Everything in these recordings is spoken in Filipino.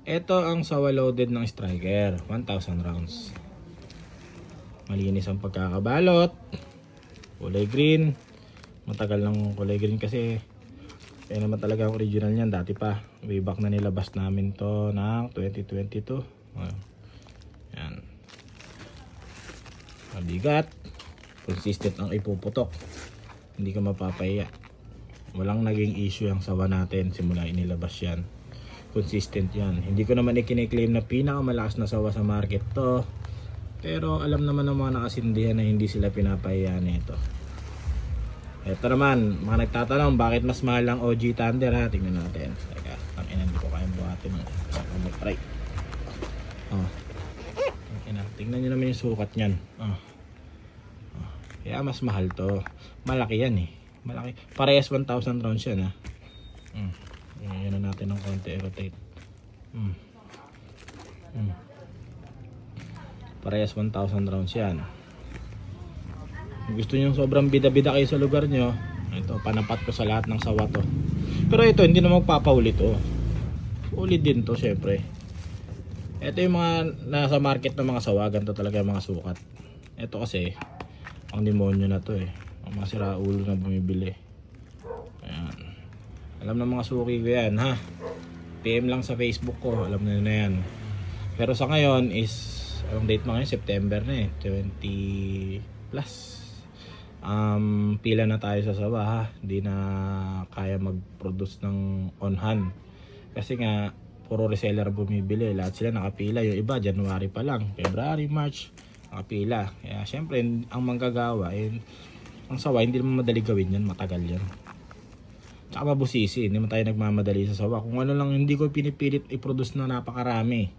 Ito ang sawa loaded ng striker, 1,000 rounds. Malinis ang pagkakabalot. Kulay green. Matagal ng kulay green kasi kaya naman talaga ang original niyan dati pa. Way back na nilabas namin to ng 2022. Yan. Mabigat. Consistent ang ipuputok. Hindi ka mapapahiya. Walang naging issue yung sawa natin simula inilabas yan. Consistent yan. Hindi ko naman ikiniklaim na pinakamalakas na sawa sa market to. Pero alam naman ng mga nakasindihan na hindi sila pinapahiya nito. Ito naman, mga nagtatanong bakit mas mahal ang OG Thunder ha. Tingnan natin. Teka, hindi ko kayang buhatin ng right. Tingnan nyo naman yung sukat nyan. Kaya mas mahal to. Malaki yan eh. Malaki. Parehas 1,000 rounds yan ha. Yan na natin ng konti rotate. Parehas 1,000 rounds yan. Kung gusto nyo sobrang bida-bida kayo sa lugar nyo, ito panapat ko sa lahat ng sawa to. Pero ito hindi na magpapaulit to. Ulit din to syempre. Ito yung mga nasa market ng mga sawa. Ganito talaga yung mga sukat. Ito kasi ang demonyo na to eh. Ang mga siraulo na bumibili. Ayan. Alam ng mga suki ko yan ha. PM lang sa Facebook ko. Alam na yan. Pero sa ngayon is anong date mo ngayon? September na eh. 20 plus. Pila na tayo sa sawa ha. Hindi na kaya mag-produce ng on hand. Kasi nga puro reseller bumibili. Lahat sila nakapila. Yung iba January pa lang. February, March nakapila. Kaya syempre ang manggagawa ang sawa hindi naman madali gawin yan. Matagal yan. Tsaka mabusisi. Hindi man tayo nagmamadali sa sawa. Kung ano lang hindi ko pinipilit i-produce na napakarami.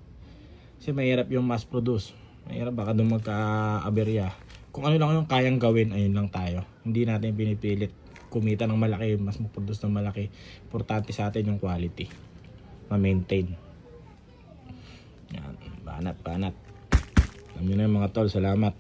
Kasi mahirap yung mass produce. Mahirap baka doon magka-aberya. Kung ano lang yung kayang gawin, ayun lang tayo. Hindi natin pinipilit kumita ng malaki, mas mag-produce ng malaki. Importante sa atin yung quality. Ma-maintain. Yan, banat. Alam nyo na yung mga tol, salamat.